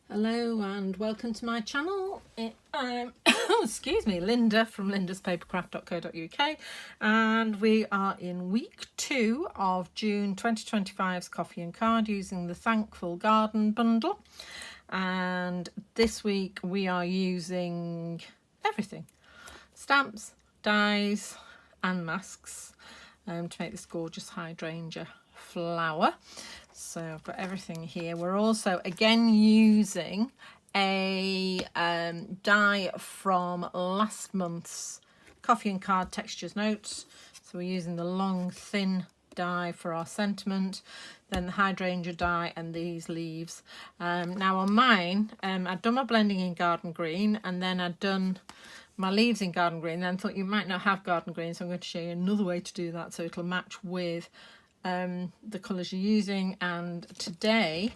Hello and welcome to my channel. I'm excuse me, Linda from lindaspapercraft.co.uk, and we are in week 2 of June 2025's coffee and card using the Thankful Garden bundle. And this week we are using everything: stamps, dies and masks to make this gorgeous hydrangea flower. So I've got everything here. We're also again using a die from last month's coffee and card textures notes. So we're using the long thin die for our sentiment, then the hydrangea die and these leaves. Now on mine, I'd done my blending in garden green, and then I'd done my leaves in garden green. Then thought you might not have garden green, so I'm going to show you another way to do that so it'll match with the colours you're using. And today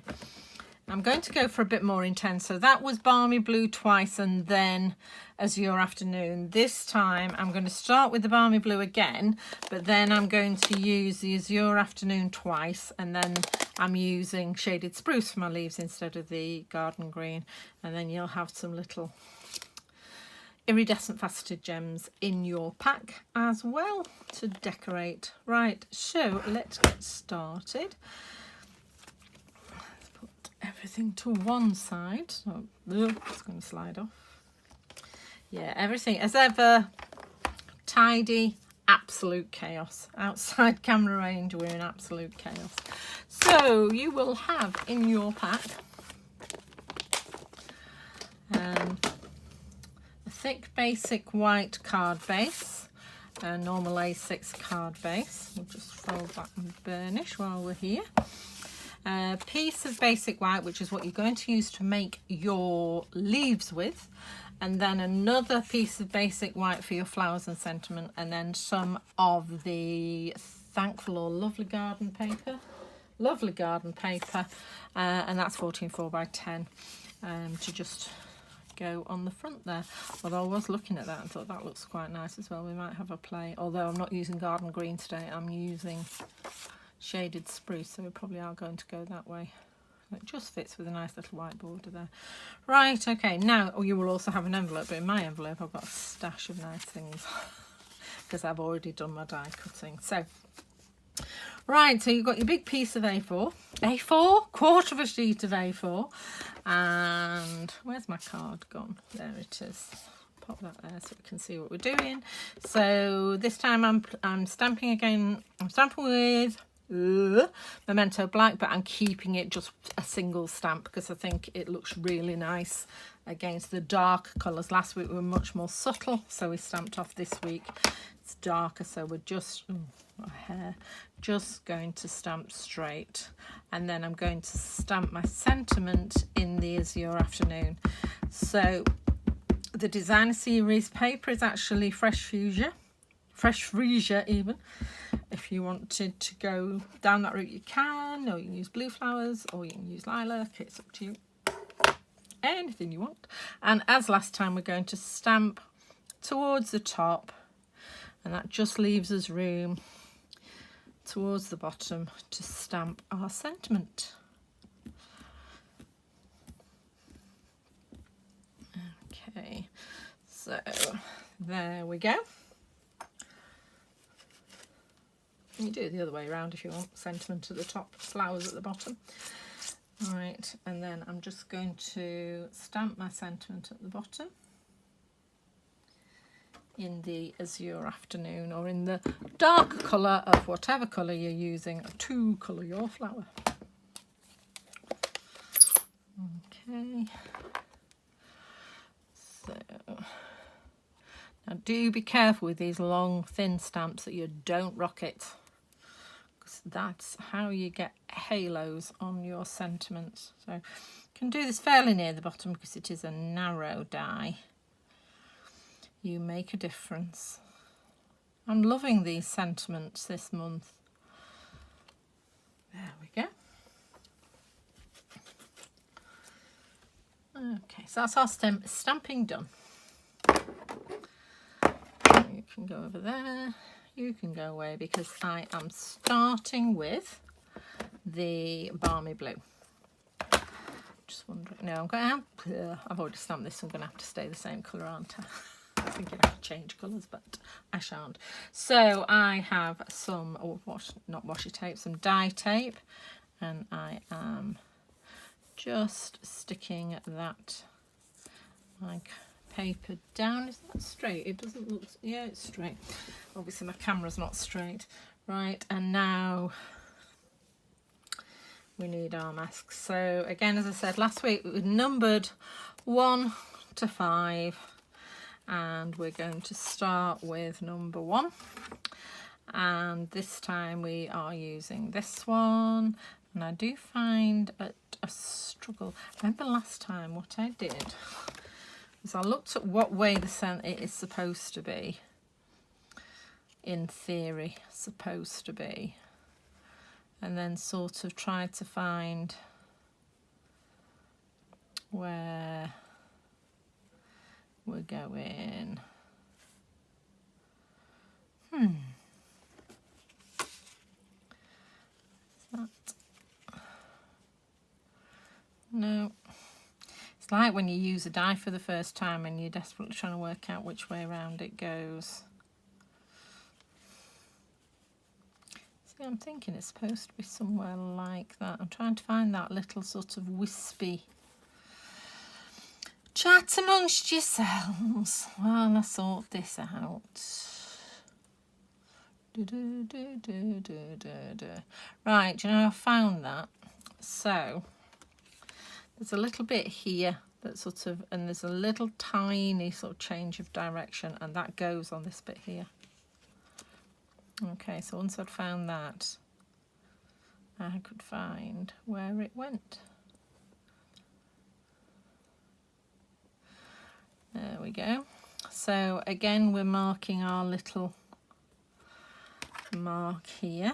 I'm going to go for a bit more intense. So that was Balmy Blue twice and then Azure Afternoon. This time I'm going to start with the Balmy Blue again, but then I'm going to use the Azure Afternoon twice, and then I'm using Shaded Spruce for my leaves instead of the garden green, and then you'll have some little iridescent faceted gems in your pack as well to decorate. Right, so let's get started. Let's put everything to one side. So it's going to slide off. Yeah, everything as ever, tidy, absolute chaos. Outside camera range, we're in absolute chaos. So you will have in your pack thick basic white card base, a normal A6 card base. We'll just fold that and burnish while we're here. A piece of basic white, which is what you're going to use to make your leaves with, and then another piece of basic white for your flowers and sentiment, and then some of the Thankful or Lovely Garden paper, and that's 14.4 by 10 to just go on the front there. Although I was looking at that and thought that looks quite nice as well. We might have a play, although I'm not using garden green today, I'm using Shaded Spruce, so we probably are going to go that way. It just fits with a nice little white border there. Right, okay, now you will also have an envelope, but in my envelope I've got a stash of nice things because I've already done my die cutting. So right, so you've got your big piece of A4, quarter of a sheet of A4, and where's my card gone? There it is. Pop that there so we can see what we're doing. So this time I'm stamping again. I'm stamping with Memento Black, but I'm keeping it just a single stamp because I think it looks really nice against the dark colours. Last week we were much more subtle, so we stamped off. This week it's darker, so we're just just going to stamp straight, and then I'm going to stamp my sentiment in the Azure Afternoon. So the designer series paper is actually fresh freesia even. If you wanted to go down that route you can, or you can use blue flowers, or you can use lilac, it's up to you. Anything you want. And as last time, we're going to stamp towards the top, and that just leaves us room towards the bottom to stamp our sentiment. Okay, so there we go. You do it the other way around if you want. Sentiment at the top, flowers at the bottom. Right, and then I'm just going to stamp my sentiment at the bottom in the Azure Afternoon, or in the dark colour of whatever colour you're using to colour your flower. Okay, so now do be careful with these long thin stamps that you don't rock it, because that's how you get halos on your sentiments. So you can do this fairly near the bottom because it is a narrow die. You make a difference. I'm loving these sentiments this month. There we go. Okay, so that's our stamping done. You can go over there. You can go away because I am starting with the Balmy Blue. Just wondering. No, I'm going to I've already stamped this, so I'm going to have to stay the same colour, aren't I? I think I have to change colours, but I shan't. So I have some, not washi tape, some dye tape, and I am just sticking that like paper down. Is that straight? It doesn't look, yeah, it's straight. Obviously my camera's not straight. Right, and now we need our masks. So again, as I said last week, we numbered 1 to 5, and we're going to start with number 1, and this time we are using this one. And I do find it a struggle. I remember last time what I did was I looked at what way the scent it is supposed to be, in theory supposed to be, and then sort of tried to find where we're going. That, no, it's like when you use a die for the first time and you're desperately trying to work out which way around it goes. See, I'm thinking it's supposed to be somewhere like that. I'm trying to find that little sort of wispy. Chat amongst yourselves while I sort this out. Right, do you know I found that? So there's a little bit here that sort of, and there's a little tiny sort of change of direction, and that goes on this bit here. Okay, so once I'd found that, I could find where it went. There we go. So again, we're marking our little mark here.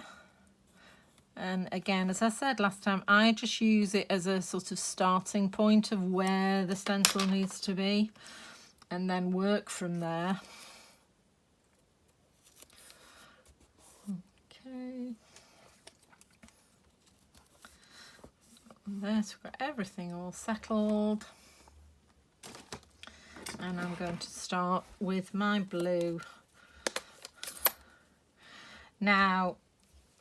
And again, as I said last time, I just use it as a sort of starting point of where the stencil needs to be, and then work from there. Okay. There, so we've got everything all settled. And I'm going to start with my blue. Now,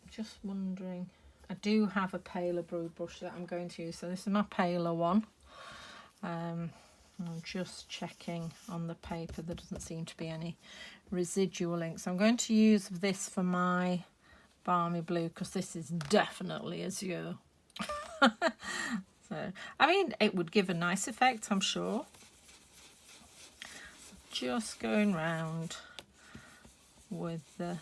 just wondering, I do have a paler blue brush that I'm going to use. So this is my paler one. I'm just checking on the paper. There doesn't seem to be any residual ink. So I'm going to use this for my balmy blue, because this is definitely azure. So, I mean, it would give a nice effect, I'm sure. Just going round with the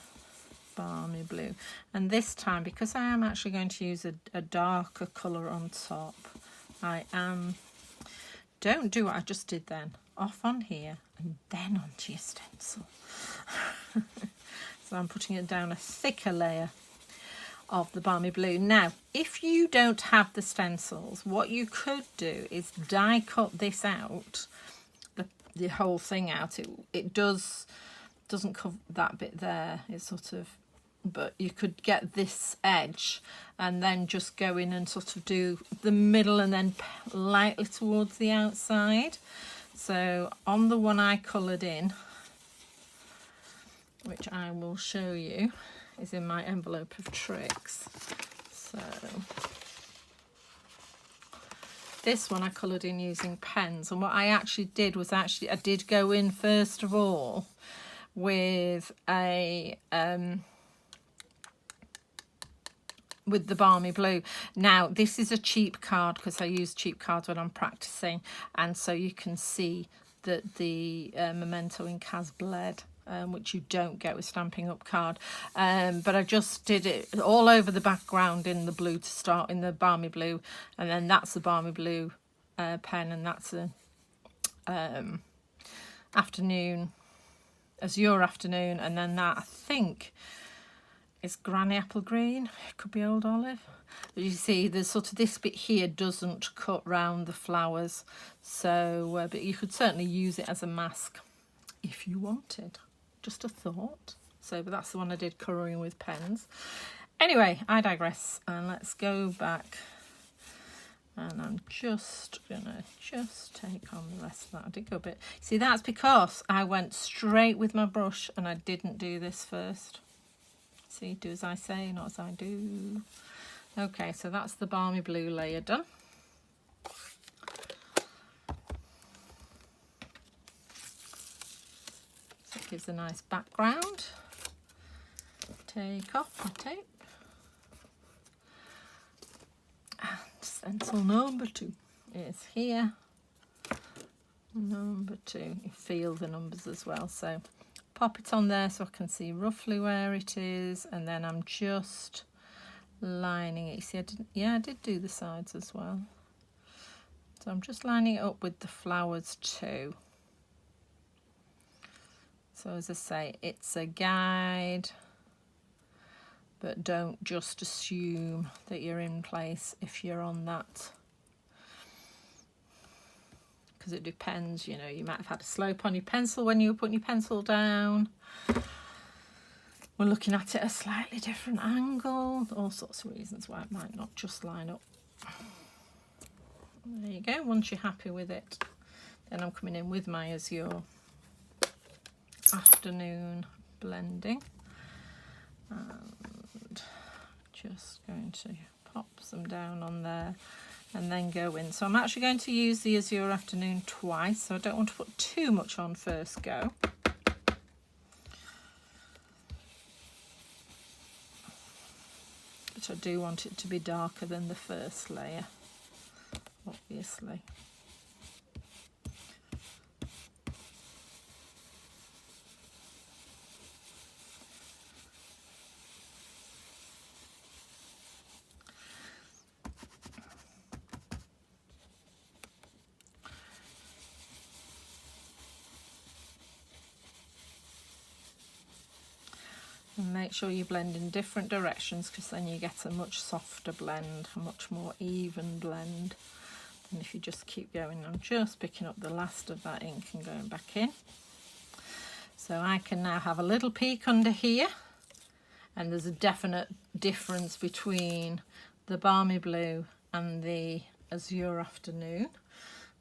balmy blue, and this time, because I am actually going to use a darker colour on top, I am, don't do what I just did then, off on here and then onto your stencil. So I'm putting it down a thicker layer of the balmy blue. Now, if you don't have the stencils, what you could do is die cut this out, the whole thing out. It doesn't cover that bit there. It's sort of, but you could get this edge and then just go in and sort of do the middle and then lightly towards the outside. So on the one I coloured in, which I will show you, is in my envelope of tricks. So this one I coloured in using pens, and what I actually did was I did go in first of all with a with the balmy blue. Now this is a cheap card, because I use cheap cards when I'm practicing, and so you can see that the memento ink has bled, which you don't get with Stampin' Up card. But I just did it all over the background in the blue to start, in the balmy blue, and then that's the balmy blue pen, and that's a afternoon, azure afternoon, and then that I think is granny apple green. It could be old olive. But you see, there's sort of this bit here doesn't cut round the flowers, so but you could certainly use it as a mask if you wanted. Just a thought. So, but that's the one I did colouring with pens. Anyway, I digress, and let's go back And I'm just gonna take on the rest of that. I did go a bit. See, that's because I went straight with my brush and I didn't do this first. See, do as I say, not as I do. Okay, so that's the balmy blue layer done. So it gives a nice background. Take off my tape. And stencil number 2 is here. Number 2, you feel the numbers as well, so pop it on there so I can see roughly where it is, and then I'm just lining it. See, I did do the sides as well, so I'm just lining it up with the flowers too. So as I say, it's a guide, but don't just assume that you're in place if you're on that, because it depends, you know, you might have had a slope on your pencil when you were putting your pencil down. We're looking at it at a slightly different angle, all sorts of reasons why it might not just line up. There you go. Once you're happy with it, then I'm coming in with my Azure Afternoon blending, and just going to pop some down on there and then go in. So I'm actually going to use the Azure Afternoon twice, so I don't want to put too much on first go. But I do want it to be darker than the first layer, obviously. And make sure you blend in different directions, because then you get a much softer blend, a much more even blend than if you just keep going. I'm just picking up the last of that ink and going back in. So I can now have a little peek under here, and there's a definite difference between the balmy blue and the Azure Afternoon.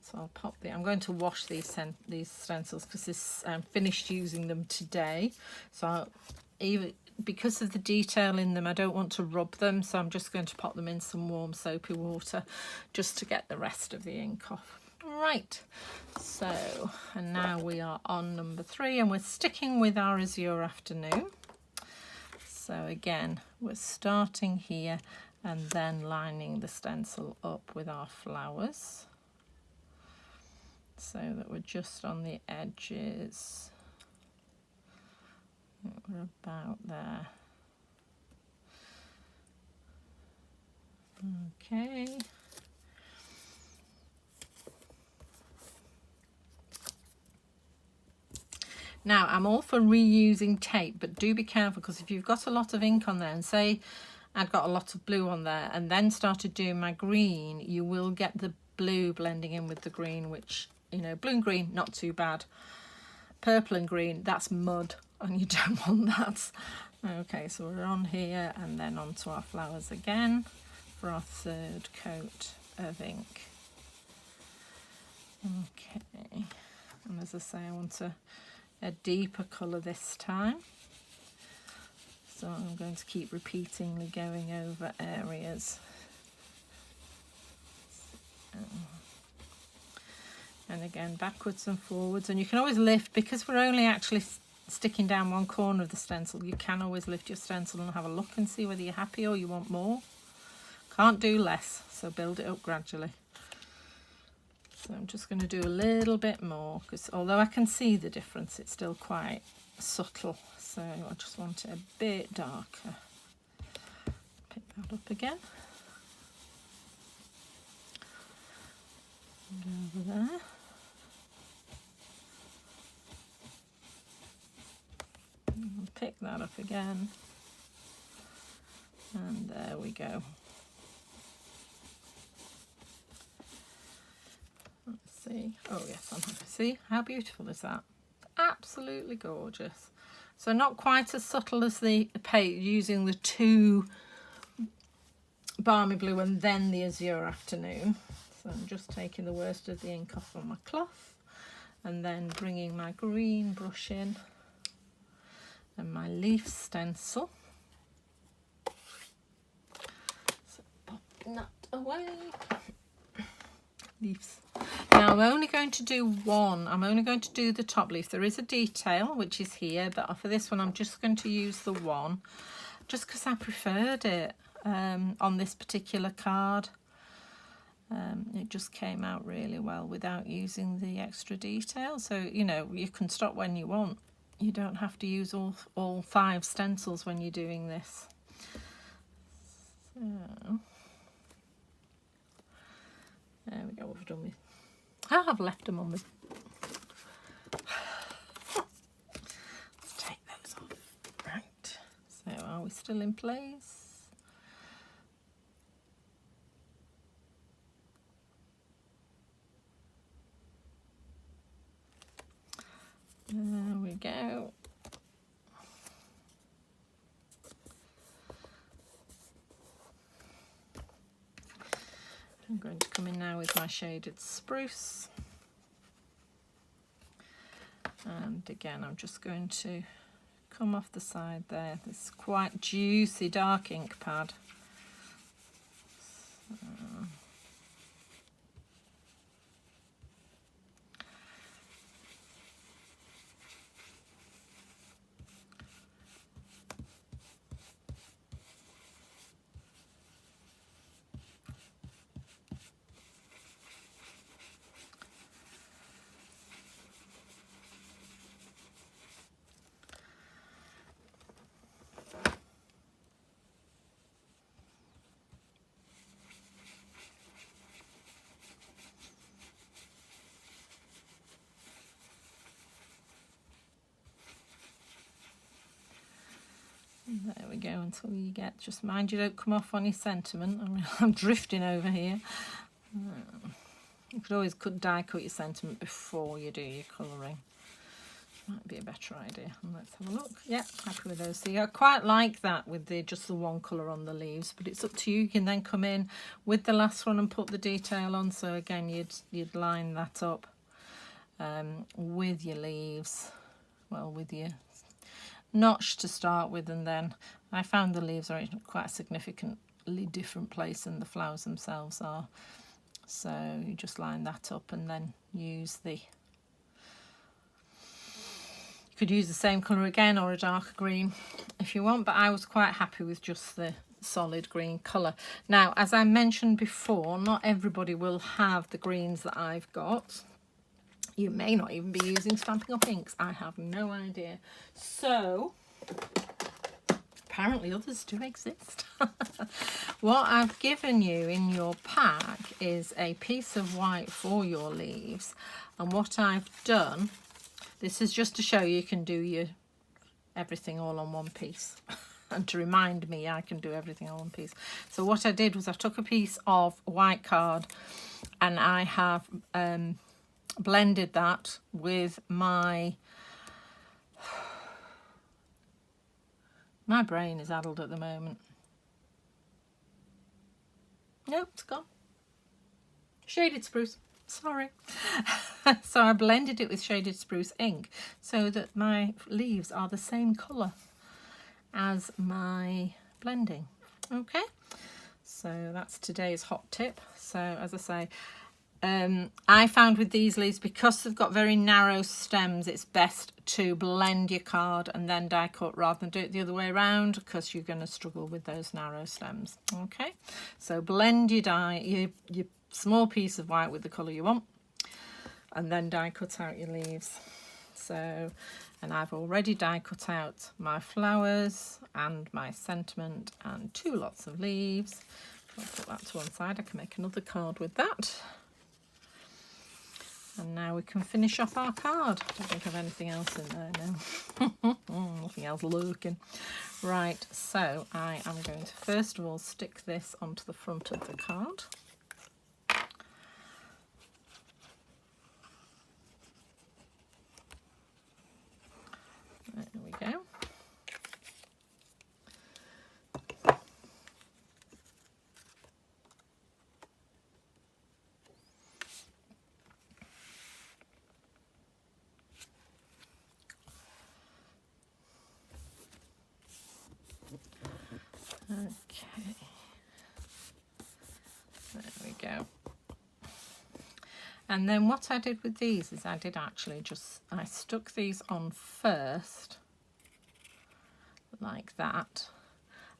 So I'll pop the, I'm going to wash these stencils because I'm finished using them today. So even because of the detail in them, I don't want to rub them, so I'm just going to pop them in some warm soapy water just to get the rest of the ink off. Right, so, and now we are on number 3, and we're sticking with our Azure Afternoon. So again, we're starting here and then lining the stencil up with our flowers, so that we're just on the edges. We're about there. Okay. Now, I'm all for reusing tape, but do be careful, because if you've got a lot of ink on there, and say I'd got a lot of blue on there and then started doing my green, you will get the blue blending in with the green, which, you know, blue and green, not too bad. Purple and green, that's mud, and you don't want that. Okay, so we're on here and then onto our flowers again for our third coat of ink. Okay, and as I say, I want a deeper colour this time, so I'm going to keep repeatedly going over areas. And again, backwards and forwards, and you can always lift, because we're only actually sticking down one corner of the stencil, you can always lift your stencil and have a look and see whether you're happy or you want more. Can't do less, so build it up gradually. So I'm just going to do a little bit more, because although I can see the difference, it's still quite subtle, so I just want it a bit darker. Pick that up again. And over there. And pick that up again. And there we go. See, oh yes, I'm happy. See how beautiful is that? Absolutely gorgeous. So not quite as subtle as the paint, using the two Balmy Blue and then the Azure Afternoon. So I'm just taking the worst of the ink off on my cloth and then bringing my green brush in and my leaf stencil. So pop that away. Leaves. Now I'm only going to do one. I'm only going to do the top leaf. There is a detail which is here, but for this one I'm just going to use the one, just because I preferred it on this particular card. It just came out really well without using the extra detail. So, you know, you can stop when you want. You don't have to use all 5 stencils when you're doing this. So, there we go, I've done with. I have left them on the. Let's take those off. Right. So are we still in place? There we go. I'm going to come in now with my shaded spruce. And again, I'm just going to come off the side there. This quite juicy dark ink pad. So, there we go, until you get, just mind you don't come off on your sentiment. I'm drifting over here. You could always die cut your sentiment before you do your colouring. Might be a better idea. And let's have a look. Yeah, happy with those. So I quite like that with just the one colour on the leaves, but it's up to you. You can then come in with the last one and put the detail on. So again, you'd line that up with your leaves, well, with your notch to start with, and then I found the leaves are in quite a significantly different place than the flowers themselves are. So you just line that up and then use the, you could use the same colour again or a darker green if you want, but I was quite happy with just the solid green colour. Now, as I mentioned before, not everybody will have the greens that I've got. You may not even be using Stampin' Up! Inks. I have no idea. So, apparently others do exist. What I've given you in your pack is a piece of white for your leaves. And what I've done, this is just to show you can do your everything all on one piece. And to remind me I can do everything on one piece. So what I did was I took a piece of white card and I have blended that with my brain is addled at the moment. No, it's gone. Shaded spruce, sorry. So I blended it with shaded spruce ink so that my leaves are the same colour as my blending. Okay, so that's today's hot tip. So as I say, I found with these leaves, because they've got very narrow stems, it's best to blend your card and then die cut rather than do it the other way around, because you're going to struggle with those narrow stems. Okay, so blend your small piece of white with the colour you want and then die cut out your leaves. So, and I've already die cut out my flowers and my sentiment and 2 lots of leaves. I'll put that to one side. I can make another card with that. And now we can finish off our card. I don't think I have anything else in there now. Nothing else lurking. Right, so I am going to first of all stick this onto the front of the card. There we go. And then what I did with these is I stuck these on first, like that,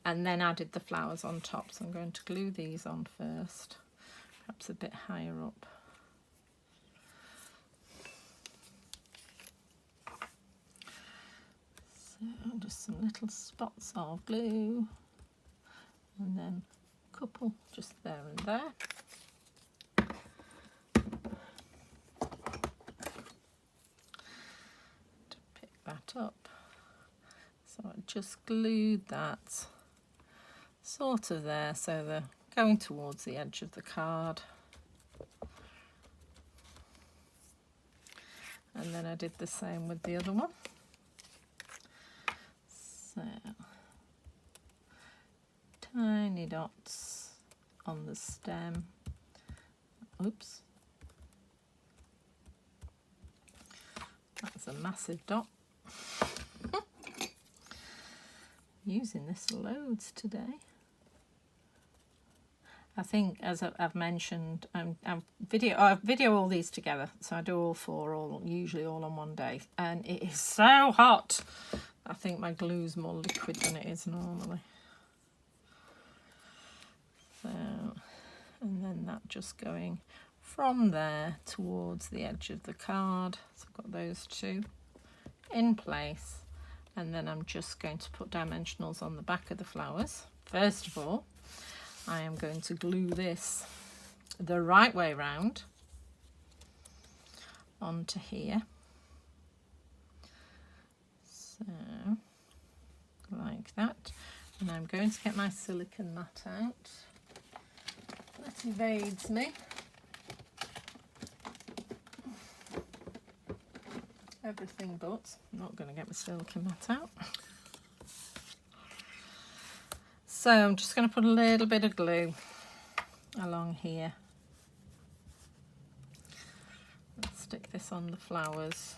and then added the flowers on top. So I'm going to glue these on first, perhaps a bit higher up. So just some little spots of glue, and then a couple just there and there. To pick that up. So I just glued that sort of there, so they're going towards the edge of the card. And then I did the same with the other one. So tiny dots on the stem. Oops. That's a massive dot. Using this loads today. I think, as I've mentioned, I video all these together, so I do all four, usually all on one day, and it is so hot. I think my glue's more liquid than it is normally. So, and then that just going from there towards the edge of the card. So I've got those two in place, and then I'm just going to put dimensionals on the back of the flowers. First of all, I am going to glue this the right way round onto here. So, like that. And I'm going to get my silicone mat out. That evades me. Everything but. I'm not going to get my silicone mat out. So I'm just going to put a little bit of glue along here. Let's stick this on the flowers.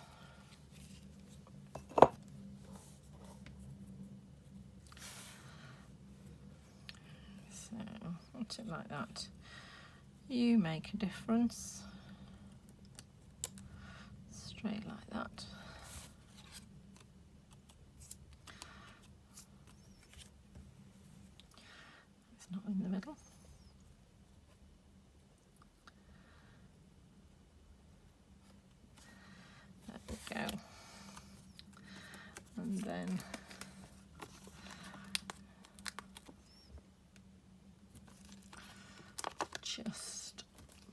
So put it like that. You make a difference. Straight like that. Not in the middle. There we go. And then just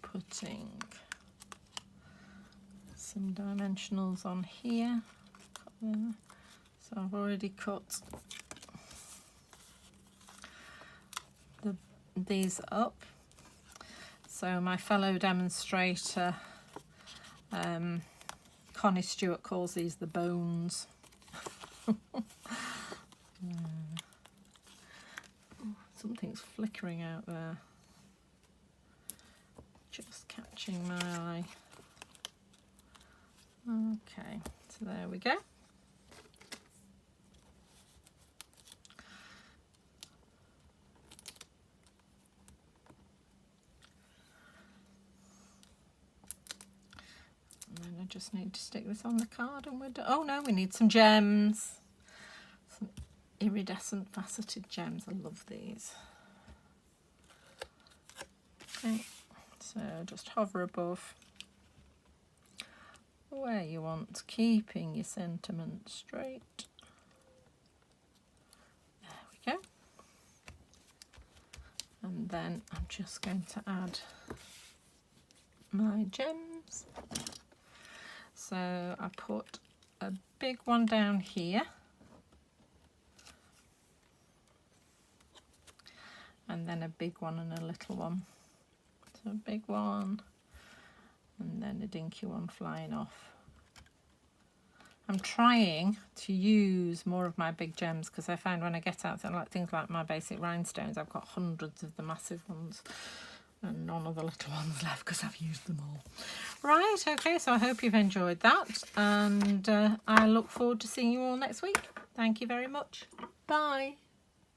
putting some dimensionals on here. So I've already cut these up. So my fellow demonstrator, Connie Stewart, calls these the bones. Something's flickering out there. Just catching my eye. Okay, so there we go. I just need to stick this on the card and we're done. Oh no, we need some gems. Some iridescent faceted gems. I love these. Okay, so just hover above where you want, keeping your sentiment straight. There we go. And then I'm just going to add my gems. So I put a big one down here, and then a big one and a little one. So a big one, and then a dinky one flying off. I'm trying to use more of my big gems because I find when I get out like things like my basic rhinestones, I've got hundreds of the massive ones and none of the little ones left because I've used them all. Right, okay, so I hope you've enjoyed that, and I look forward to seeing you all next week. Thank you very much. Bye.